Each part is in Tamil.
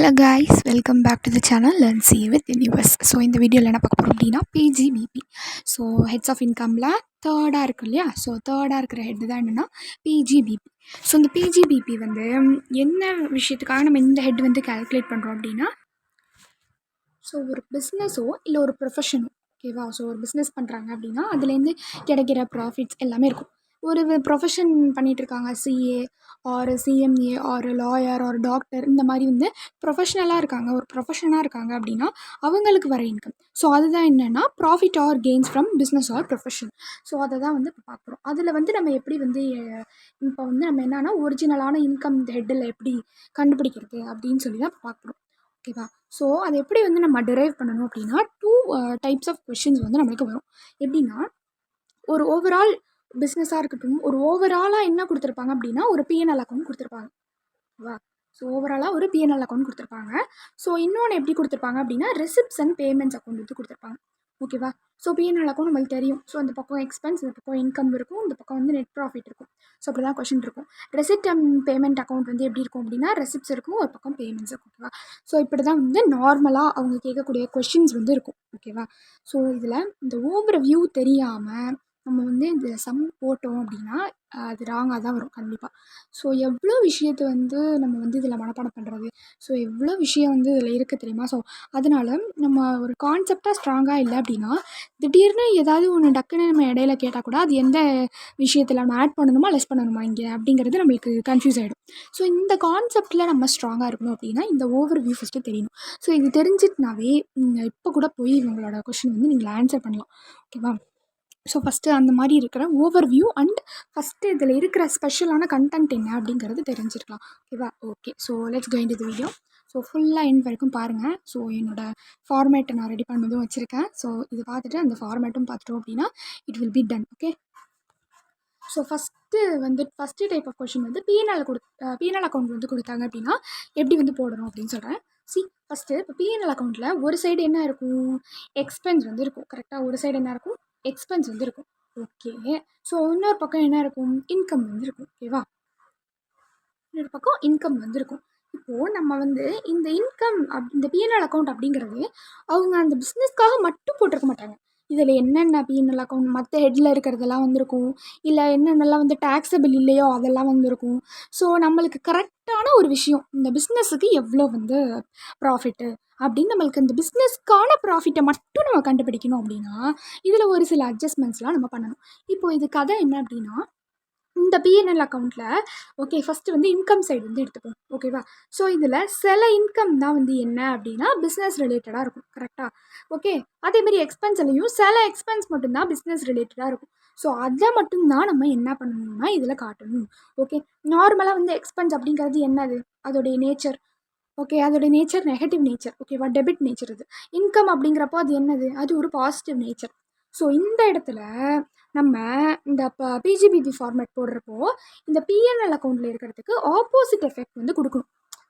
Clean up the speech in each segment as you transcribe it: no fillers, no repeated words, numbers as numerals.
Hello guys, welcome back to the channel learn C with universe. So இந்த வீடியோவில் என்ன பார்க்க போகிறோம் அப்படின்னா பிஜிபிபி. ஸோ ஹெட்ஸ் ஆஃப் இன்கமில் தேர்டாக இருக்குது இல்லையா? ஸோ தேர்டாக இருக்கிற ஹெட் தான் என்னென்னா பிஜிபிபி. ஸோ இந்த பிஜிபிபி வந்து என்ன விஷயத்துக்காக நம்ம இந்த ஹெட் வந்து கால்குலேட் பண்ணுறோம் அப்படின்னா, ஸோ ஒரு பிஸ்னஸோ இல்லை ஒரு ப்ரொஃபஷனோ, ஓகேவா? ஸோ ஒரு பிஸ்னஸ் பண்ணுறாங்க அப்படின்னா அதுலேருந்து கிடைக்கிற ப்ராஃபிட்ஸ் எல்லாமே இருக்கும். ஒரு ப்ரொஃபஷன் பண்ணிகிட்ருக்காங்க, CA or CMA or lawyer or doctor, இந்த மாதிரி வந்து ப்ரொஃபஷ்னலாக இருக்காங்க, ஒரு ப்ரொஃபஷனாக இருக்காங்க அப்படின்னா அவங்களுக்கு வர இன்கம். ஸோ அதுதான் என்னென்னா profit R gains from business or profession. So அதை தான் வந்து இப்போ பார்க்குறோம். அதில் வந்து நம்ம எப்படி வந்து இப்போ வந்து நம்ம என்னென்னா ஒரிஜினலான இன்கம் இந்த ஹெட்டில் எப்படி கண்டுபிடிக்கிறது அப்படின்னு சொல்லி தான் இப்போ பார்க்குறோம், ஓகேவா? ஸோ அதை எப்படி வந்து நம்ம டிரைவ் பண்ணணும் அப்படின்னா 2 டைப்ஸ் ஆஃப் கொஷின்ஸ் வந்து நம்மளுக்கு வரும். எப்படின்னா, ஒரு ஓவரால் பிஸ்னஸாக இருக்கட்டும், ஒரு ஓவராலாக என்ன கொடுத்துருப்பாங்க அப்படின்னா ஒரு பிஎன்எல் அக்கௌண்ட் கொடுத்துருப்பாங்க, ஓகேவா? ஸோ ஓவராலாக ஒரு பிஎன்எல் அக்கௌண்ட் கொடுத்துருப்பாங்க. ஸோ இன்னொன்று எப்படி கொடுத்துருப்பாங்க அப்படின்னா ரெசிப்ட்ஸ் அண்ட் பேமெண்ட்ஸ் அக்கௌண்ட் வந்து கொடுத்துருப்பாங்க, ஓகேவா? ஸோ பிஎன்எல் அக்கௌண்ட் நம்மளுக்கு தெரியும். ஸோ அந்த பக்கம் எக்ஸ்பென்ஸ், இந்த பக்கம் இன்கம் இருக்கும், இந்த பக்கம் வந்து நெட் ப்ராஃபிட் இருக்கும். ஸோ அப்படி தான் கொஷின் இருக்கும். ரெசிப்ட் அண்ட் பேமெண்ட் அக்கௌண்ட் வந்து எப்படி இருக்கும் அப்படின்னா ரெசிப்ட்ஸ் இருக்கும், ஒரு பக்கம் பேமெண்ட்ஸ் இருக்கும், ஓகேவா? ஸோ இப்படி தான் வந்து நார்மலாக அவங்க கேட்கக்கூடிய கொஷின்ஸ் வந்து இருக்கும், ஓகேவா? ஸோ இதில் இந்த ஓவர் வியூ தெரியாமல் நம்ம வந்து இந்த சம் போட்டோம் அப்படின்னா அது ராங்காக தான் வரும் கண்டிப்பாக. ஸோ எவ்வளோ விஷயத்தை வந்து நம்ம வந்து இதில் மனப்பாடம் பண்ணுறது, ஸோ எவ்வளோ விஷயம் வந்து இதில் இருக்குது தெரியுமா? ஸோ அதனால் நம்ம ஒரு கான்செப்டாக ஸ்ட்ராங்காக இல்லை அப்படின்னா திடீர்னு ஏதாவது ஒன்று டக்குன்னு நம்ம இடையில கேட்டால் கூட அது எந்த விஷயத்தில் நம்ம ஆட் பண்ணணுமா லெஸ் பண்ணணுமா இங்கே அப்படிங்கிறது நம்மளுக்கு கன்ஃபியூஸ் ஆகிடும். ஸோ இந்த கான்செப்டில் நம்ம ஸ்ட்ராங்காக இருக்கணும் அப்படின்னா இந்த ஓவர் வியூ ஃபஸ்ட்டு தெரியணும். ஸோ இது தெரிஞ்சிட்டுனாவே இப்போ கூட போய் இவங்களோட கொஷின் வந்து நீங்கள் ஆன்சர் பண்ணலாம், ஓகேவா? ஸோ ஃபஸ்ட்டு அந்த மாதிரி இருக்கிற ஓவர் வியூ அண்ட் ஃபஸ்ட்டு இதில் இருக்கிற ஸ்பெஷலான கண்டென்ட் என்ன அப்படிங்கிறது தெரிஞ்சிருக்கலாம், ஓகேவா? Okay, so let's go into the video. So ஃபுல்லாக எண்ட் வரைக்கும் பாருங்கள். ஸோ என்னோடய ஃபார்மேட்டை நான் ரெடி பண்ணதும் வச்சுருக்கேன். ஸோ இது பார்த்துட்டு அந்த ஃபார்மேட்டும் பார்த்துட்டோம் அப்படின்னா it will be done, okay? So first type of question வந்து பிஎன்எல் அக்கௌண்ட் வந்து கொடுத்தாங்க அப்படின்னா எப்படி வந்து போடணும் அப்படின்னு சொல்கிறேன். ஃபஸ்ட்டு இப்போ பிஎன்எல் அக்கௌண்ட்டில் ஒரு சைடு என்ன இருக்கும், எக்ஸ்பென்ஸ் வந்து இருக்கும், கரெக்டாக? ஒரு சைடு என்ன இருக்கும், எக்ஸ்பென்ஸ் வந்து இருக்கும், ஓகே? ஸோ இன்னொரு பக்கம் என்ன இருக்கும், இன்கம் வந்து இருக்கும், ஓகேவா? இன்னொரு பக்கம் இன்கம் வந்து இருக்கும். இப்போது நம்ம வந்து இந்த இன்கம் இந்த பிஎன்எல் அக்கௌண்ட் அப்படிங்கிறது அவங்க அந்த பிஸ்னஸ்க்காக மட்டும் போட்டிருக்க மாட்டாங்க. இதில் என்னென்ன பிஎன்எல் அக்கௌண்ட் மற்ற ஹெட்டில் இருக்கிறதெல்லாம் வந்துருக்கும், இல்லை என்னென்னலாம் வந்து டேக்ஸபிள் இல்லையோ அதெல்லாம் வந்துருக்கும். ஸோ நம்மளுக்கு கரெக்டான ஒரு விஷயம், இந்த பிஸ்னஸுக்கு எவ்வளோ வந்து ப்ராஃபிட்டு அப்படின்னு நம்மளுக்கு இந்த பிஸ்னஸ்க்கான ப்ராஃபிட்டை மட்டும் நம்ம கண்டுபிடிக்கணும் அப்படின்னா இதில் ஒரு சில அட்ஜஸ்ட்மெண்ட்ஸ்லாம் நம்ம பண்ணணும். இப்போது இது கதை என்ன அப்படின்னா, இந்த பிஎன்எல் அக்கௌண்ட்டில் ஓகே ஃபஸ்ட்டு வந்து இன்கம் சைடு வந்து எடுத்துப்போம், ஓகேவா? ஸோ இதில் சில இன்கம் தான் வந்து என்ன அப்படின்னா பிஸ்னஸ் ரிலேட்டடாக இருக்கும், கரெக்டாக? ஓகே, அதேமாதிரி எக்ஸ்பென்ஸ்லையும் சில எக்ஸ்பென்ஸ் மட்டும்தான் பிஸ்னஸ் ரிலேட்டடாக இருக்கும். ஸோ அதை மட்டும்தான் நம்ம என்ன பண்ணணும்னா இதில் காட்டணும், ஓகே? நார்மலாக வந்து எக்ஸ்பென்ஸ் அப்படிங்கிறது என்னது, அதோடைய நேச்சர், ஓகே? அதோடைய நேச்சர் நெகட்டிவ் நேச்சர், ஓகேவா? Debit nature. இது இன்கம் அப்படிங்கிறப்போ அது என்னது, அது ஒரு பாசிட்டிவ் நேச்சர். ஸோ இந்த இடத்துல நம்ம இந்த பிஜிபிபி ஃபார்மேட் போடுறப்போ இந்த பிஎன்எல் அக்கௌண்ட்டில் இருக்கிறதுக்கு ஆப்போசிட் எஃபெக்ட் வந்து கொடுக்கணும்.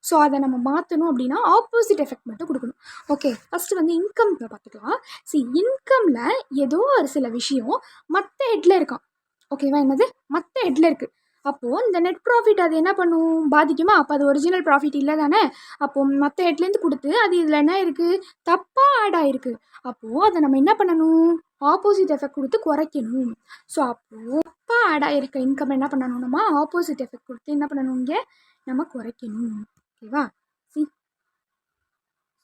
ஸோ அதை நம்ம மாற்றணும் அப்படின்னா ஆப்போசிட் எஃபெக்ட் மட்டும் கொடுக்கணும், ஓகே? ஃபஸ்ட்டு வந்து இன்கம் பார்த்துக்கலாம். இன்கமில் ஏதோ ஒரு சில விஷயம் மற்ற ஹெட்டில் இருக்கான், ஓகேவா? என்னது மற்ற ஹெட்டில் இருக்குது. அப்போது இந்த நெட் ப்ராஃபிட் அது என்ன பண்ணும், பாதிக்குமா? அப்போ அது ஒரிஜினல் ப்ராஃபிட் இல்லை தானே? அப்போது மற்ற ஹெட்லேருந்து கொடுத்து அது இதில் என்ன இருக்குது, தப்பாக ஆட் ஆகிருக்கு. அப்போது அதை நம்ம என்ன பண்ணணும், ஆப்போசிட் எஃபெக்ட் கொடுத்து குறைக்கணும். ஸோ அப்போது தப்பாக ஆட் ஆகிருக்க இன்கம் என்ன பண்ணணும், நம்ம ஆப்போசிட் எஃபெக்ட் கொடுத்து என்ன பண்ணணும், இங்கே நம்ம குறைக்கணும், ஓகேவா?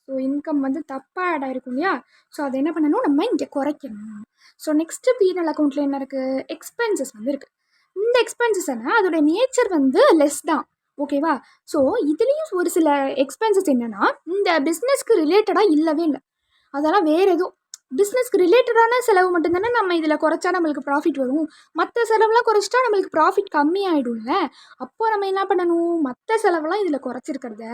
ஸோ இன்கம் வந்து தப்பாக ஆட் ஆகிருக்கும் இல்லையா? ஸோ அதை என்ன பண்ணணும், நம்ம இங்கே குறைக்கணும். ஸோ நெக்ஸ்ட்டு பிஎன்எல் அக்கௌண்ட்டில் என்ன இருக்குது, எக்ஸ்பென்சஸ் வந்து இருக்குது. இந்த எக்ஸ்பென்சஸ் என்ன, அதோட நேச்சர் வந்து லெஸ் தான், ஓகேவா? ஸோ இதுலேயும் ஒரு சில எக்ஸ்பென்சஸ் என்னென்னா இந்த பிஸ்னஸ்க்கு ரிலேட்டடாக இல்லவே இல்லை, அதெல்லாம் வேறு எதுவும் பிஸ்னஸ்க்கு ரிலேட்டடான செலவு மட்டும்தானே நம்ம இதில் குறைச்சா நம்மளுக்கு ப்ராஃபிட் வரும். மற்ற செலவுலாம் குறைச்சிட்டா நம்மளுக்கு ப்ராஃபிட் கம்மி ஆகிடும்ல. அப்போது நம்ம என்ன பண்ணணும், மற்ற செலவெல்லாம் இதில் குறைச்சிருக்கிறத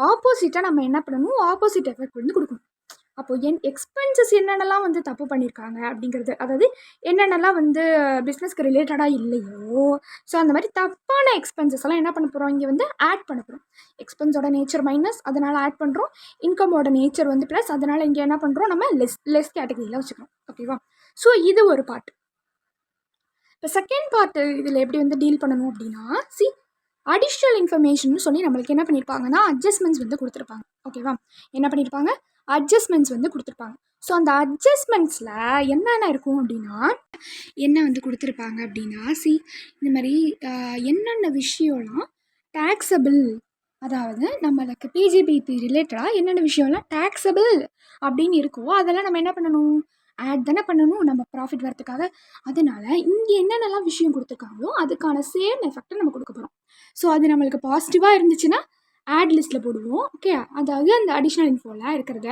ஆப்போசிட்டாக நம்ம என்ன பண்ணணும், ஆப்போசிட் எஃபெக்ட் வந்து கொடுக்கணும். அப்போது எக்ஸ்பென்சஸ் என்னென்னலாம் வந்து தப்பு பண்ணியிருக்காங்க அப்படிங்கிறது, அதாவது என்னென்னலாம் வந்து பிஸ்னஸ்க்கு ரிலேட்டடாக இல்லையோ, ஸோ அந்த மாதிரி தப்பான எக்ஸ்பென்சஸ் எல்லாம் என்ன பண்ண போகிறோம், இங்கே வந்து ஆட் பண்ண போகிறோம். எக்ஸ்பென்ஸோட நேச்சர் மைனஸ், அதனால் ஆட் பண்ணுறோம். இன்கமோட நேச்சர் வந்து ப்ளஸ், அதனால் இங்கே என்ன பண்ணுறோம், நம்ம லெஸ் கேட்டகரியில் வச்சுக்கிறோம், ஓகேவா? ஸோ இது ஒரு பார்ட். இப்போ செகண்ட் பார்ட்டு இதில் எப்படி வந்து டீல் பண்ணணும் அப்படின்னா, அடிஷ்னல் இன்ஃபர்மேஷன் சொல்லி நம்மளுக்கு என்ன பண்ணியிருப்பாங்கன்னா அட்ஜஸ்ட்மெண்ட்ஸ் வந்து கொடுத்துருப்பாங்க. ஓகேவா, என்ன பண்ணியிருப்பாங்க, அட்ஜஸ்ட்மெண்ட்ஸ் வந்து கொடுத்துருப்பாங்க. ஸோ அந்த அட்ஜஸ்ட்மெண்ட்ஸில் என்னென்ன இருக்கும் அப்படின்னா, என்ன வந்து கொடுத்துருப்பாங்க அப்படின்னா, இந்த மாதிரி என்னென்ன விஷயம்லாம் டேக்ஸபிள், அதாவது நம்மளுக்கு பிஜிபிபி ரிலேட்டடாக என்னென்ன விஷயம்லாம் டேக்ஸபிள் அப்படின்னு இருக்கோ அதெல்லாம் நம்ம என்ன பண்ணணும், ஆட் தானே பண்ணணும் நம்ம ப்ராஃபிட் வரத்துக்காக. அதனால இங்கே என்னென்னலாம் விஷயம் கொடுத்துருக்காங்களோ அதுக்கான சேம் எஃபெக்டை நம்ம கொடுக்க போகிறோம். ஸோ அது நம்மளுக்கு பாசிட்டிவாக இருந்துச்சுன்னா ஆட் லிஸ்ட்டில் போடுவோம். ஓகே, அதாவது அந்த அடிஷ்னல் இன்ஃபோலாம் இருக்கிறத.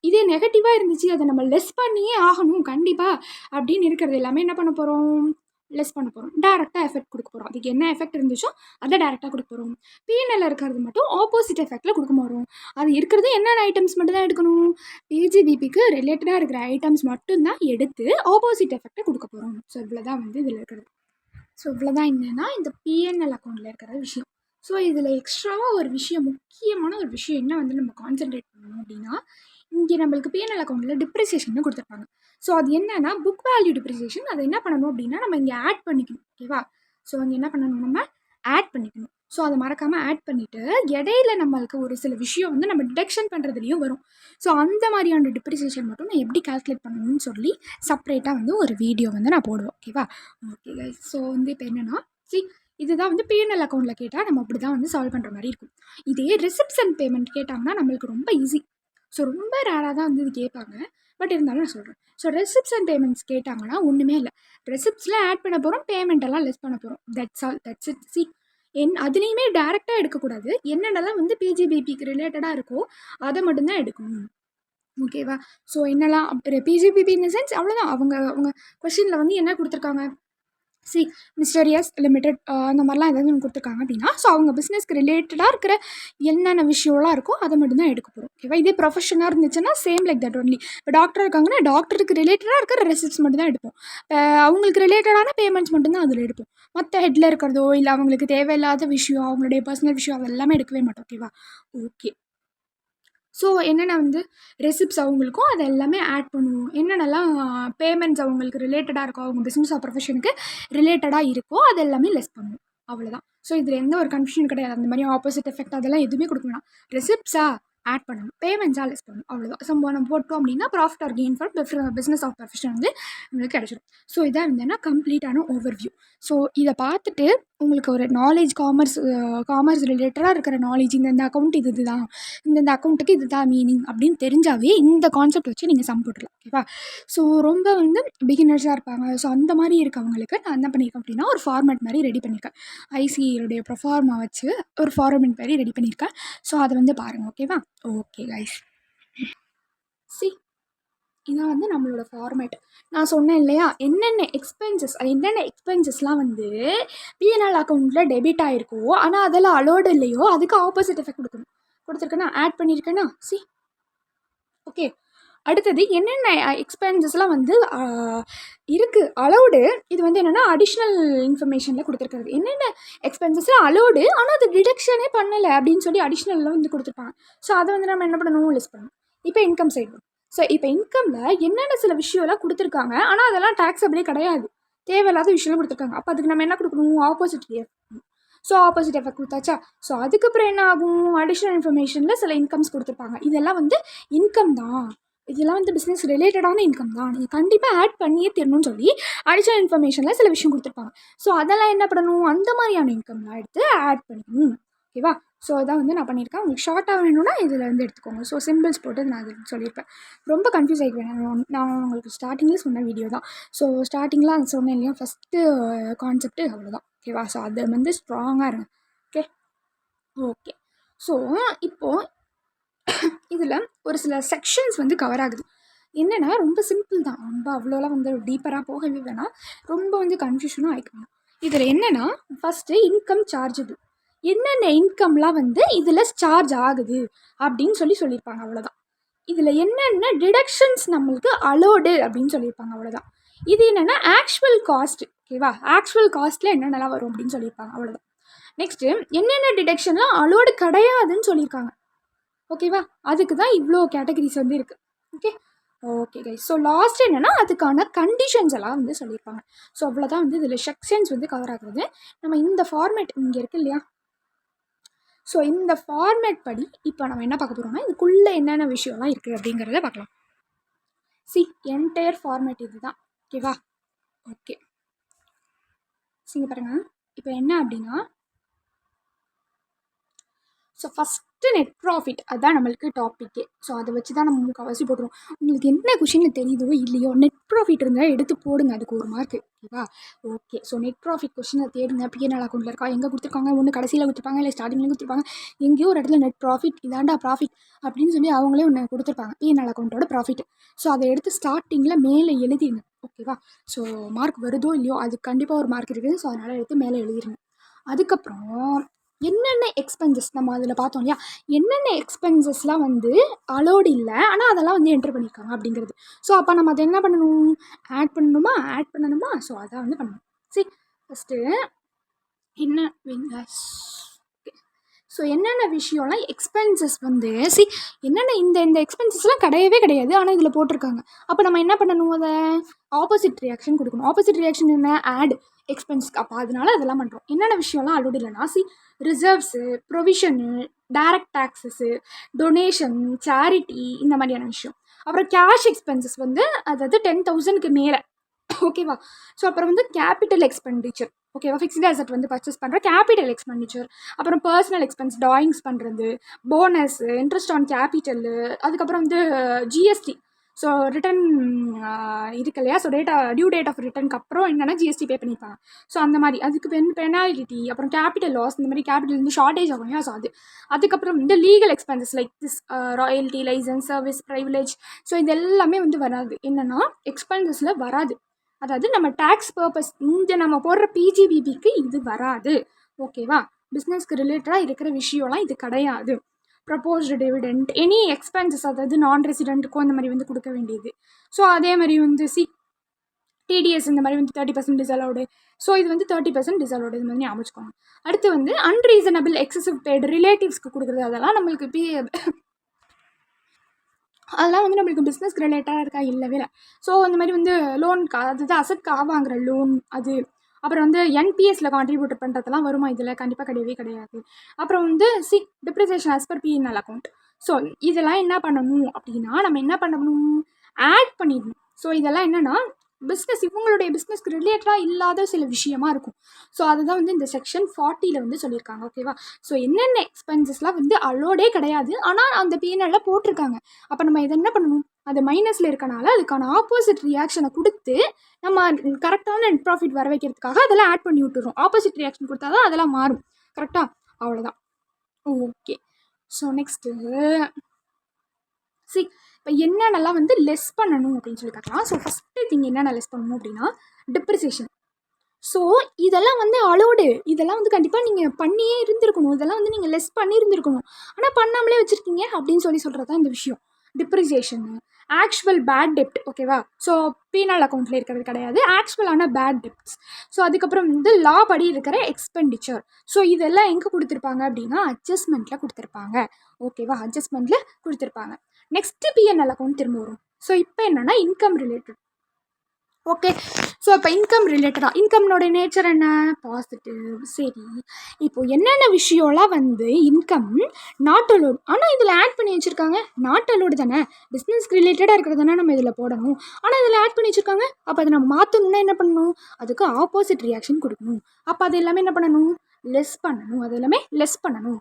இதே நெகட்டிவாக இருந்துச்சு அதை நம்ம லெஸ் பண்ணியே ஆகணும் கண்டிப்பாக அப்படின்னு இருக்கிறது எல்லாமே என்ன பண்ண போகிறோம், லெஸ் பண்ண போகிறோம். டேரெக்டாக எஃபெக்ட் கொடுக்க போகிறோம். அதுக்கு என்ன எஃபெக்ட் இருந்துச்சோ அதை டேரெக்டாக கொடுக்க போகிறோம். பிஎன்எல் இருக்கிறது மட்டும் ஆப்போசிட் எஃபெக்டில் கொடுக்க போகிறோம். அது இருக்கிறது என்னென்ன ஐட்டம்ஸ் மட்டும் தான் எடுக்கணும், பிஜிபிபிக்கு ரிலேட்டடாக இருக்கிற ஐட்டம்ஸ் மட்டும்தான் எடுத்து ஆப்போசிட் எஃபெக்டை கொடுக்க போகிறோம். ஸோ இவ்வளோதான் வந்து இதில் இருக்கிறது. ஸோ இவ்வளோதான் என்னென்னா இந்த பிஎன்எல் அக்கௌண்ட்டில் இருக்கிற விஷயம். ஸோ இதில் எக்ஸ்ட்ராவாக ஒரு விஷயம், முக்கியமான ஒரு விஷயம் என்ன வந்து நம்ம கான்சென்ட்ரேட் பண்ணணும் அப்படின்னா, இங்கே நம்மளுக்கு பிஎன்எல் அக்கௌண்ட்டில் டிப்ரிசியேஷன் கொடுத்துருப்பாங்க. ஸோ அது என்னென்னா புக் வேல்யூ டிப்ரிசியேஷன். அதை என்ன பண்ணணும் அப்படின்னா நம்ம இங்கே ஆட் பண்ணிக்கணும். ஓகேவா, ஸோ அங்கே என்ன பண்ணணும், நம்ம ஆட் பண்ணிக்கணும். ஸோ அதை மறக்காமல் ஆட் பண்ணிவிட்டு இடையில நம்மளுக்கு ஒரு சில விஷயம் வந்து நம்ம டிடெக்ஷன் பண்ணுறதுலையும் வரும். ஸோ அந்த மாதிரியான டிப்ரிசியேஷன் மட்டும் நான் எப்படி கால்குலேட் பண்ணணும்னு சொல்லி செப்பரேட்டாக வந்து ஒரு வீடியோ வந்து நான் போடுவேன். ஓகேவா, ஓகே கைஸ். ஸோ வந்து இப்போ என்னென்னா இதுதான் வந்து பிஎன்எல் அக்கௌண்ட்டில் கேட்டால் நம்ம அப்படி தான் வந்து சால்வ் பண்ணுற மாதிரி இருக்கும். இதே ரிசிப்ட்ஸ் அண்ட் பேமெண்ட் கேட்டாங்கன்னா நம்மளுக்கு ரொம்ப ஈஸி. ஸோ ரொம்ப ரேராக தான் வந்து இது கேட்பாங்க, பட் இருந்தாலும் நான் சொல்கிறேன். ஸோ ரெசிப்ட்ஸ் அண்ட் பேமெண்ட்ஸ் கேட்டாங்கன்னா ஒன்றுமே இல்லை, ரெசிப்ட்ஸில் ஆட் பண்ண போகிறோம், பேமெண்ட்டெல்லாம் லெஸ் பண்ண போகிறோம். That's all, that's it. அதுலேயுமே டேரெக்டாக எடுக்கக்கூடாது. என்னென்னலாம் வந்து பிஜிபிபிக்கு ரிலேட்டடாக இருக்கோ அதை மட்டும்தான் எடுக்கணும். ஓகேவா, ஸோ என்னெல்லாம் பிஜிபிபி இன் த சென்ஸ் அவ்வளோதான். அவங்க கொஷினில் வந்து என்ன கொடுத்துருக்காங்க, மிஸ்டரியஸ் லிமிடெட் அந்த மாதிரிலாம் ஏதாவது ஒன்று கொடுத்துருக்காங்க அப்படின்னா, ஸோ அவங்க பிஸ்னஸ்க்கு ரிலேட்டடாக இருக்கிற என்னென்ன விஷயம்லாம் இருக்கோ அதை மட்டும்தான் எடுக்க போகிறோம். ஓகேவா, இதே ப்ரொஃபஷனாக இருந்துச்சுன்னா சேம் லைக் தட் ஒன்லி. இப்போ டாக்டர் இருக்காங்கன்னா டாக்டருக்கு ரிலேட்டடாக இருக்கிற ரெசிப்ட்ஸ் மட்டும் தான் எடுப்போம். அவங்களுக்கு ரிலேட்டடான பேமெண்ட்ஸ் மட்டும்தான் அதில் எடுப்போம். மற்ற ஹெட்டில் இருக்கிறதோ இல்லை அவங்களுக்கு தேவையில்லாத விஷயம், அவங்களுடைய பர்சனல் விஷயம் அதெல்லாமே எடுக்கவே மாட்டோம். ஓகேவா, ஓகே. ஸோ என்னென்ன வந்து ரெசிப்ட்ஸ் அவங்களுக்கும் அது எல்லாமே ஆட் பண்ணுவோம். என்னென்னலாம் பேமெண்ட்ஸ் அவங்களுக்கு ரிலேட்டடாக இருக்கோ, அவங்க பிஸ்னஸ் ஆர் ப்ரொஃபஷனுக்கு ரிலேட்டடாக இருக்கோ அது எல்லாமே லெஸ் பண்ணுவோம். அவ்வளோதான். ஸோ இதில் எந்த ஒரு கன்ஃபியூஷன் கிடையாது. அந்த மாதிரி ஆப்போசிட் எஃபெக்ட் அதெல்லாம் எதுவுமே கொடுக்க வேணாம். ரெசிப்ட்ஸாக ஆட் பண்ணணும், பேமெண்ட்ஸாக லெஸ் பண்ணணும், அவ்வளோதான். நம்ம போட்டோம் அப்படின்னா profit or gain for business of profession வந்து உங்களுக்கு கிடச்சிடும். ஸோ இதாக இருந்தேன்னா கம்ப்ளீட்டான ஓவர்வியூ. ஸோ இதை பார்த்துட்டு உங்களுக்கு ஒரு நாலேஜ், காமர்ஸ் ரிலேட்டடாக இருக்கிற நாலேஜ், இந்த அக்கௌண்ட் இதுதான், இந்த அக்கௌண்ட்டுக்கு இதுதான் மீனிங் அப்படின்னு தெரிஞ்சாவே இந்த கான்செப்ட் வச்சு நீங்கள் சம் போட்டுடலாம். ஓகேவா, ஸோ ரொம்ப வந்து பிகினர்ஸாக இருப்பாங்க. ஸோ அந்த மாதிரி இருக்கவங்களுக்கு நான் என்ன பண்ணியிருக்கேன் அப்படின்னா ஒரு ஃபார்மேட் மாதிரி ரெடி பண்ணியிருக்கேன். ஐசிஐயோடைய ப்ரொஃபார்மா வச்சு ஒரு ஃபார்மேட் மாதிரி ரெடி பண்ணியிருக்கேன். ஸோ அதை வந்து பாருங்கள். ஓகேவா, ஓகே கைஸ். இதான் வந்து நம்மளோட ஃபார்மேட். நான் சொன்னேன் இல்லையா, என்னென்ன எக்ஸ்பென்சஸ்லாம் வந்து பிஎன்எல் அக்கௌண்ட்டில் டெபிட் ஆகிருக்கோ ஆனால் அதெல்லாம் அலோடு இல்லையோ அதுக்கு ஆப்போசிட் எஃபெக்ட் கொடுத்துருக்கேன்னா ஆட் பண்ணியிருக்கேன்னா ஓகே. அடுத்தது என்னென்ன எக்ஸ்பென்சஸ்லாம் வந்து இருக்குது அலோடு, இது வந்து என்னென்னா அடிஷ்னல் இன்ஃபர்மேஷனில் கொடுத்துருக்கிறது. என்னென்ன எக்ஸ்பென்சஸ்லாம் அலோடு ஆனால் அது டிடக்ஷனே பண்ணலை அப்படின்னு சொல்லி அடிஷ்னலில் வந்து கொடுத்துருப்பாங்க. ஸோ அதை வந்து நம்ம என்ன பண்ணணும், லிஸ்ட் பண்ணணும். இப்போ இன்கம் சைடு. ஸோ இப்போ இன்கமில் என்னென்ன சில விஷயம்லாம் கொடுத்துருக்காங்க ஆனால் அதெல்லாம் டேக்ஸபிளே கிடையாது, தேவையில்லாத விஷயம்லாம் கொடுத்துருக்காங்க. அப்போ அதுக்கு நம்ம என்ன கொடுக்கணும், opposite effect. So opposite effect கொடுத்தாச்சா. ஸோ அதுக்கப்புறம் என்ன ஆகும், அடிஷ்னல் இன்ஃபர்மேஷனில் சில இன்கம்ஸ் கொடுத்துருப்பாங்க. இதெல்லாம் வந்து இன்கம் தான், இதெல்லாம் வந்து பிஸ்னஸ் ரிலேட்டடான இன்கம் தான், நீங்கள் கண்டிப்பாக ஆட் பண்ணியே தரணும்னு சொல்லி அடிஷ்னல் இன்ஃபர்மேஷனில் சில விஷயம் கொடுத்துருப்பாங்க. ஸோ அதெல்லாம் என்ன பண்ணணும், அந்த மாதிரியான இன்கம்லாம் எடுத்து ஆட் பண்ணிக்கணும். ஓகேவா, ஸோ அதான் வந்து நான் பண்ணியிருக்கேன். உங்களுக்கு ஷார்ட்டாக வேணும்னா இதில் வந்து எடுத்துக்கோங்க. ஸோ சிம்பிள்ஸ் போட்டு நான் அது சொல்லியிருப்பேன். ரொம்ப கன்ஃபியூஸ் ஆகிக்குவேன். நான் உங்களுக்கு ஸ்டார்டிங்கில் சொன்ன வீடியோ தான். ஸோ ஸ்டார்டிங்கில் அது சொன்னேன் இல்லையா, ஃபஸ்ட்டு கான்செப்ட்டு அவ்வளோதான். ஓகேவா, ஸோ அது வந்து ஸ்ட்ராங்காக இருங்க. Okay okay. ஸோ இப்போது இதில் ஒரு சில செக்ஷன்ஸ் வந்து கவர் ஆகுது. என்னென்னா ரொம்ப சிம்பிள் தான், ரொம்ப அவ்வளோலாம் வந்து டீப்பராக போகவே வேணாம், ரொம்ப வந்து கன்ஃபியூஷனும் ஆகிக்கணும். இதில் என்னென்னா ஃபஸ்ட்டு இன்கம் சார்ஜபிள், என்னென்ன இன்கம்லாம் வந்து இதில் சார்ஜ் ஆகுது அப்படின்னு சொல்லியிருப்பாங்க. அவ்வளோதான். இதில் என்னென்ன டிடக்ஷன்ஸ் நம்மளுக்கு அலோடு அப்படின்னு சொல்லியிருப்பாங்க. அவ்வளோதான். இது என்னென்னா ஆக்சுவல் காஸ்ட். ஓகேவா, ஆக்சுவல் காஸ்ட்டில் என்னென்னலாம் வரும் அப்படின்னு சொல்லியிருப்பாங்க. அவ்வளோதான். நெக்ஸ்ட்டு என்னென்ன டிடக்ஷன்லாம் அலோடு கிடையாதுன்னு சொல்லியிருக்காங்க. ஓகேவா, அதுக்கு தான் இவ்வளோ கேட்டகரிஸ் வந்து இருக்குது. Okay okay guys. So last என்னென்னா அதுக்கான கண்டிஷன்ஸ் எல்லாம் வந்து சொல்லியிருப்பாங்க. ஸோ அவ்வளோதான் வந்து இதில் செக்ஷன்ஸ் வந்து கவர் ஆகுறது. நம்ம இந்த ஃபார்மேட் இங்கே இருக்குது இல்லையா, ஸோ இந்த ஃபார்மேட் படி இப்போ நம்ம என்ன பார்க்க போகிறோம்னா இதுக்குள்ளே என்னென்ன விஷயம்லாம் இருக்குது அப்படிங்கிறத பார்க்கலாம். என்டையர் ஃபார்மேட் இது தான். ஓகேவா? ஓகே, பாருங்கள். இப்போ என்ன அப்படின்னா, ஸோ ஃபஸ்ட்டு நெட் ப்ராஃபிட் அதுதான் நம்மளுக்கு டாப்பிக்கே. ஸோ அதை வச்சு தான் நம்ம முக்கால்வாசி போட்டுருவோம். உங்களுக்கு என்ன கொஷின் தெரியுதோ இல்லையோ நெட் ப்ராஃபிட் இருந்தால் எடுத்து போடுங்க, அதுக்கு ஒரு மார்க்கு. ஓகேவா? ஓகே, ஸோ நெட் ப்ராஃபிட் கொஷினை தேடுங்க. பிஎன்எல் அக்கௌண்ட்டில் இருக்கா, எங்கே கொடுத்துருக்காங்க, ஒன்று கடைசியில் கொடுத்துருப்பாங்க, இல்லை ஸ்டார்டிங்கில் கொடுத்துருப்பாங்க, எங்கேயோ ஒரு இடத்துல நெட் ப்ராஃபிட் இதாண்டா ப்ராஃபிட் அப்படின்னு சொல்லி அவங்களே ஒன்று கொடுத்துருப்பாங்க, பிஎன்எல் அக்கௌண்ட்டோட ப்ராஃபிட். ஸோ அதை எடுத்து ஸ்டார்டிங்கில் மேலே எழுதிடுங்க. ஓகேவா? ஸோ மார்க் வருதோ இல்லையோ அதுக்கு கண்டிப்பாக ஒரு மார்க் இருக்குது. ஸோ அதனால் எடுத்து மேலே எழுதிடுங்க. அதுக்கப்புறம் என்னென்ன எக்ஸ்பென்சஸ் நம்ம அதில் பார்த்தோம் இல்லையா, என்னென்ன எக்ஸ்பென்சஸ்லாம் வந்து அலோடு இல்லை ஆனால் அதெல்லாம் வந்து என்ட்ரு பண்ணியிருக்காங்க அப்படிங்கிறது. ஸோ அப்போ நம்ம அதை என்ன பண்ணணும், ஆட் பண்ணணுமா. ஸோ அதான் வந்து பண்ணணும். ஃபஸ்ட்டு என்ன ஓகே, ஸோ என்னென்ன விஷயம்லாம் எக்ஸ்பென்சஸ் வந்து என்னென்ன இந்த எக்ஸ்பென்சஸ்லாம் கிடையவே கிடையாது ஆனால் இதில் போட்டிருக்காங்க. அப்போ நம்ம என்ன பண்ணணும், அதை ஆப்போசிட் ரியாக்ஷன் கொடுக்கணும். ஆப்போசிட் ரியாக்ஷன் என்ன, ஆட் எக்ஸ்பென்ஸ்க்கு. அப்போ அதனால அதெல்லாம் பண்ணுறோம். என்னென்ன விஷயம்லாம் அலோடு இல்லைனா reserves, provision, direct taxes, donation, charity, இந்த மாதிரியான விஷயம். அப்புறம் கேஷ் எக்ஸ்பென்சஸ் வந்து அதாவது 10,000க்கு மேலே. ஓகேவா? ஸோ அப்புறம் வந்து கேபிட்டல் எக்ஸ்பெண்டிச்சர். ஓகேவா? ஃபிக்ஸ்டு அசட் வந்து பர்ச்சேஸ் பண்ணுற கேபிட்டல் எக்ஸ்பெண்டிச்சர். அப்புறம் பர்சனல் எக்ஸ்பென்ஸ், டாயிங்ஸ் பண்ணுறது, போனஸு, இன்ட்ரெஸ்ட் ஆன் கேபிட்டலு, அதுக்கப்புறம் வந்து ஜிஎஸ்டி. ஸோ ரிட்டன் இருக்கு இல்லையா, ஸோ டியூ டேட் ஆஃப் ரிட்டனுக்கு அப்புறம் என்னென்னா ஜிஎஸ்டி பே பண்ணிப்பாங்க. ஸோ அந்த மாதிரி அதுக்கு பெனாலிட்டி, அப்புறம் கேபிட்டல் லாஸ், இந்த மாதிரி கேபிட்டல் வந்து ஷார்ட்டேஜ் ஆகும் இல்லையா. ஸோ அதுக்கப்புறம் வந்து legal expenses like this royalty, license, service, privilege. So இது எல்லாமே வந்து வராது. என்னென்னா எக்ஸ்பென்சஸில் வராது. அதாவது நம்ம டேக்ஸ் பர்பஸ் இந்த நம்ம போடுற பிஜிபிபிக்கு இது வராது. ஓகேவா? பிஸ்னஸ்க்கு ரிலேட்டடாக இருக்கிற விஷயம்லாம் இது கிடையாது. ப்ரப்போஸ்டு டிவிடெண்ட், எனி எக்ஸ்பென்சஸ் அதாவது நான் ரெசிடென்ட்டுக்கும் அந்த மாதிரி வந்து கொடுக்க வேண்டியது. ஸோ அதே மாதிரி வந்து டிடிஎஸ் இந்த மாதிரி வந்து 30% டிசலோடு. ஸோ இது வந்து 30% டிசலோடு, இது மாதிரி ஞாபகம். அடுத்து வந்து அன்ரீசனபிள் எக்ஸசிவ் பேய்டு ரிலேட்டிவ்ஸ்க்கு கொடுக்குறது. அதெல்லாம் நம்மளுக்கு அதெல்லாம் வந்து நம்மளுக்கு பிஸ்னஸ்க்கு ரிலேட்டடாக இருக்கா, இல்லவே இல்லை. ஸோ அந்த மாதிரி வந்து லோனுக்கு அதாவது அசட்காக வாங்குகிற லோன் அது. அப்புறம் வந்து என்பிஎஸ்சில் கான்ட்ரிபியூட் பண்ணுறதெல்லாம் வருமா இதில்? கண்டிப்பாக கிடையவே கிடையாது. அப்புறம் வந்து depreciation as per PNL account. So இதெல்லாம் என்ன பண்ணணும் அப்படின்னா நம்ம என்ன பண்ணணும், ஆட் பண்ணிடணும். ஸோ இதெல்லாம் என்னென்னா இவங்களுடைய பிஸ்னஸ்க்கு ரிலேட்டடாக இல்லாத சில விஷயமா இருக்கும். ஸோ அதுதான் வந்து இந்த செக்ஷன் 40 வந்து சொல்லியிருக்காங்க. ஓகேவா? ஸோ என்னென்ன எக்ஸ்பென்சஸ்லாம் வந்து அலோடே கிடையாது ஆனால் அந்த பிஎன்எல்ல போட்டிருக்காங்க. அப்போ நம்ம இதை என்ன பண்ணணும், அது மைனஸில் இருக்கனால அதுக்கான ஆப்போசிட் ரியாக்ஷனை கொடுத்து நம்ம கரெக்டான நெட் ப்ராஃபிட் வர வைக்கிறதுக்காக அதெல்லாம் ஆட் பண்ணி விட்டுறோம். ஆப்போசிட் ரியாக்ஷன் கொடுத்தா தான் அதெல்லாம் மாறும். கரெக்டாக? அவ்வளோதான். ஓகே, ஸோ நெக்ஸ்ட்டு இப்போ என்னென்னலாம் வந்து லெஸ் பண்ணணும் அப்படின்னு சொல்லி பார்க்கலாம். ஸோ ஃபஸ்ட்டு திங் என்னென்ன லெஸ் பண்ணணும் அப்படின்னா டிப்ரிசியேஷன். ஸோ இதெல்லாம் வந்து அலோடு, இதெல்லாம் வந்து கண்டிப்பாக நீங்கள் பண்ணியே இருந்திருக்கணும், இதெல்லாம் வந்து நீங்கள் லெஸ் பண்ணியிருந்துருக்கணும் ஆனால் பண்ணாமலே வச்சுருக்கீங்க அப்படின்னு சொல்கிறது தான் இந்த விஷயம். டிப்ரிசியேஷனு, ஆக்சுவல் பேட் டெப்ட். ஓகேவா? ஸோ பீனல் அக்கௌண்ட்டில் இருக்கிறது கிடையாது, ஆக்சுவலான பேட் டெப்ட்ஸ். ஸோ அதுக்கப்புறம் வந்து லா படி இருக்கிற எக்ஸ்பெண்டிச்சர். ஸோ இதெல்லாம் எங்கே கொடுத்துருப்பாங்க அப்படின்னா அட்ஜஸ்ட்மெண்ட்டில் கொடுத்துருப்பாங்க. ஓகேவா? அட்ஜஸ்ட்மெண்ட்டில் கொடுத்துருப்பாங்க. நெக்ஸ்ட்டு பிஎன்எல் அக்கௌண்ட் திரும்ப வரும். ஸோ இப்போ என்னென்னா இன்கம் ரிலேட்டட். ஓகே, ஸோ இப்போ இன்கம் ரிலேட்டடாக, இன்கம்னோட நேச்சர் என்ன, பாசிட்டிவ். சரி, இப்போது என்னென்ன விஷயம்லாம் வந்து இன்கம் நாட் அலோடு ஆனால் இதில் ஆட் பண்ணி வச்சுருக்காங்க. நாட் அலோடு தானே, பிஸ்னஸ்க்கு ரிலேட்டடாக இருக்கிறது தானே நம்ம இதில் போடணும். ஆனால் இதில் ஆட் பண்ணி வச்சுருக்காங்க. அப்போ அதை நம்ம மாற்றணுன்னா என்ன பண்ணணும், அதுக்கு ஆப்போசிட் ரியாக்ஷன் கொடுக்கணும். அப்போ அது எல்லாமே என்ன பண்ணணும், லெஸ் பண்ணணும். அது எல்லாமே லெஸ் பண்ணணும்.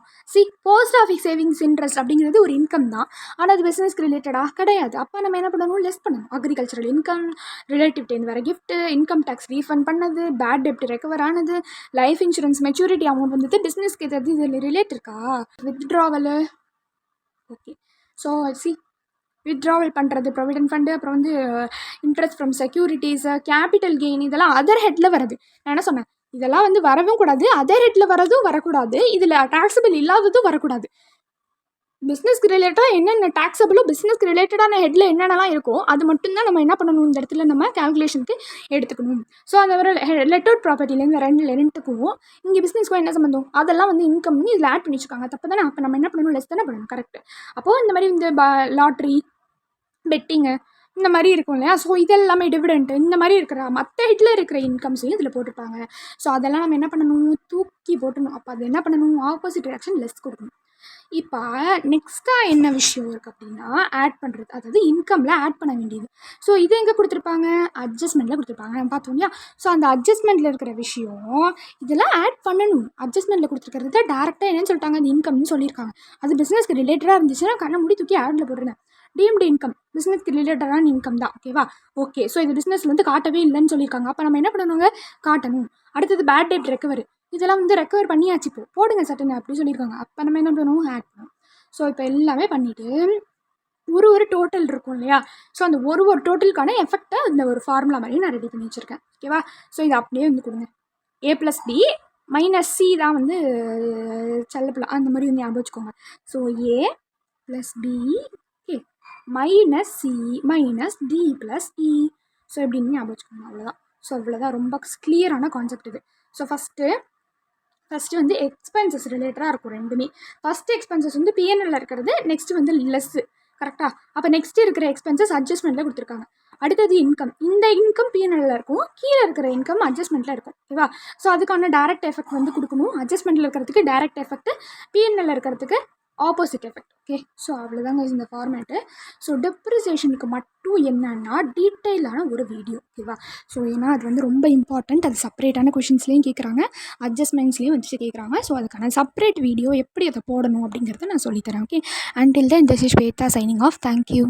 போஸ்ட் ஆஃபீஸ் சேவிங்ஸ் இன்ட்ரெஸ்ட் அப்படிங்கிறது ஒரு இன்கம் தான் ஆனால் அது பிஸ்னஸ்க்கு ரிலேட்டடாக கிடையாது. அப்போ நம்ம என்ன பண்ணணும், லெஸ் பண்ணணும். அக்ரிகல்ச்சரல் இன்கம், ரிலேட்டிவ்டேருந்து வர கிஃப்ட்டு, இன்கம் டேக்ஸ் ரீஃபண்ட் பண்ணது, பேட் டெப்ட் ரெக்கவர் ஆனது, லைஃப் இன்சூரன்ஸ் மெச்சூரிட்டி அமௌண்ட் வந்துட்டு பிஸ்னஸ்க்கு எதாவது இதில் ரிலேட் இருக்கா, வித்ட்ராவல். ஓகே, ஸோ வித்ட்ராவல் பண்ணுறது, ப்ரொவிடென்ட் ஃபண்டு, அப்புறம் வந்து interest from securities, capital gain, இதெல்லாம் அதர் ஹெட்டில் வருது. நான் என்ன சொன்னேன், இதெல்லாம் வந்து வரவும் கூடாது, அதர் ஹெட்டில் வரதும் வரக்கூடாது, இதில் டாக்ஸபிள் இல்லாததும் வரக்கூடாது. பிஸ்னஸ்க்கு ரிலேட்டடாக என்னென்ன டாக்ஸபிளோ பிஸ்னஸ்க்கு ரிலேட்டடான ஹெட்டில் என்னென்னலாம் இருக்கோ அது மட்டும்தான் நம்ம என்ன பண்ணணும், இந்த இடத்துல நம்ம கால்குலேஷனுக்கு எடுத்துக்கணும். ஸோ அந்த வர லெட்டர்ட் ப்ராப்பர்ட்டிலேருந்து ரெண்ட்டுக்கும் இங்கே பிஸ்னஸ்க்கும் என்ன சம்மந்தம், அதெல்லாம் வந்து இன்கம்னு இதில் ஆட் பண்ணி வச்சுருக்காங்க. தப்பு தானே. அப்போ நம்ம என்ன பண்ணணும், லெஸ் தானே பண்ணணும். கரெக்ட். அப்போது இந்த மாதிரி இந்த லாட்ரி, பெட்டிங்கு, இந்த மாதிரி இருக்கும் இல்லையா. ஸோ இது எல்லாமே டிவிடெண்ட் இந்த மாதிரி இருக்கிற மற்ற ஹெட்டில் இருக்கிற இன்கம்ஸையும் இதில் போட்டிருப்பாங்க. ஸோ அதெல்லாம் நம்ம என்ன பண்ணணும், தூக்கி போட்டணும். அப்போ அது என்ன பண்ணணும், ஆப்போசிட் ரியாக்ஷன் லெஸ் கொடுக்கணும். இப்போ நெக்ஸ்ட்டாக என்ன விஷயம் இருக்குது அப்படின்னா, ஆட் பண்ணுறது, அதாவது இன்கமில் ஆட் பண்ண வேண்டியது. ஸோ இது எங்கே கொடுத்துருப்பாங்க, அட்ஜஸ்ட்மெண்ட்டில் கொடுத்துருப்பாங்க, நம்ம பார்த்தோம் இல்லையா. ஸோ அந்த அட்ஜஸ்ட்மெண்ட்டில் இருக்கிற விஷயம் இதெல்லாம் ஆட் பண்ணணும். அட்ஜஸ்ட்மெண்ட்டில் கொடுத்துருக்கிறது டேரெக்டாக என்னன்னு சொல்லிட்டாங்க, அது இன்கம்னு சொல்லியிருக்காங்க. அது பிஸ்னஸ்க்கு ரிலேட்டடாக இருந்துச்சுன்னா கண்ணை மூடி தூக்கி ஆடில் போட்டுருந்தேன். டீம்டு இன்கம் பிஸ்னஸ்க்கு ரிலேட்டடான இன்கம் தான், ஓகேவா. ஓகே, ஸோ இது பிஸ்னஸில் வந்து காட்டவே இல்லைன்னு சொல்லியிருக்காங்க. அப்போ நம்ம என்ன பண்ணணுங்க, காட்டணும். அடுத்தது பேட் டெட் ரெக்கவரி, இதெல்லாம் வந்து ரெக்கவர் பண்ணியாச்சு, போடுங்க சட்டுன்னு அப்படி சொல்லியிருக்காங்க. அப்போ நம்ம என்ன பண்ணணும், ஆட் பண்ணணும். ஸோ இப்போ எல்லாமே பண்ணிவிட்டு ஒரு டோட்டல் இருக்கும் இல்லையா. ஸோ அந்த ஒரு டோட்டலுக்கான எஃபெக்டை இந்த ஒரு ஃபார்முலா மாதிரி நான் ரெடி பண்ணி வச்சுருக்கேன், ஓகேவா. ஸோ இது அப்படியே வந்து கொடுங்க. A+B - C தான் வந்து செல்லப்பில் அந்த மாதிரி வந்து ஞாபகம் வச்சுக்கோங்க. So A+B okay -C -D+E. So எப்படின்னு ஞாபகம் வச்சுக்கோங்க, அவ்வளோதான். ஸோ அவ்வளோதான், ரொம்ப கிளியரான கான்செப்ட் இது. ஸோ ஃபஸ்ட்டு வந்து எக்ஸ்பென்சஸ் ரிலேட்டடாக இருக்கும் ரெண்டுமே. ஃபஸ்ட்டு எக்ஸ்பென்சஸ் வந்து பிஎன்எல்ல இருக்கிறது, நெக்ஸ்ட்டு வந்து லெஸ்ஸு, கரெக்டாக. அப்போ நெக்ஸ்ட்டு இருக்கிற எக்ஸ்பென்சஸ் அட்ஜஸ்ட்மெண்ட்டில் கொடுத்துருக்காங்க. அடுத்தது இன்கம், இந்த இன்கம் பிஎன்எல்ல இருக்கும், கீழே இருக்கிற இன்கம் அட்ஜஸ்ட்மெண்ட்டில் இருக்கும், ஓகேவா. ஸோ அதுக்கான டேரக்ட் எஃபெக்ட் வந்து கொடுக்கணும். அட்ஜஸ்ட்மெண்ட்டில் இருக்கிறதுக்கு டேரக்ட் எஃபெக்ட், பிஎன்எல்ல இருக்கிறதுக்கு ஆப்போசிட் எஃபெக்ட், ஓகே. ஸோ அவ்வளோதாங்க இந்த ஃபார்மேட்டு. ஸோ டெப்ரிசியேஷனுக்கு மட்டும் என்னன்னா டீட்டெயிலான ஒரு வீடியோ, ஓகேவா. ஸோ ஏன்னா அது வந்து ரொம்ப இம்பார்ட்டண்ட், அது செப்பரேட்டான கொஷின்ஸ்லேயும் கேட்குறாங்க, அட்ஜஸ்ட்மெண்ட்ஸ்லேயும் வச்சு கேட்குறாங்க. ஸோ அதுக்கான செப்பரேட் வீடியோ எப்படி அதை போடணும் அப்படிங்கிறத நான் சொல்லித்தரேன், okay. Until then this is Shweta signing off. Thank you.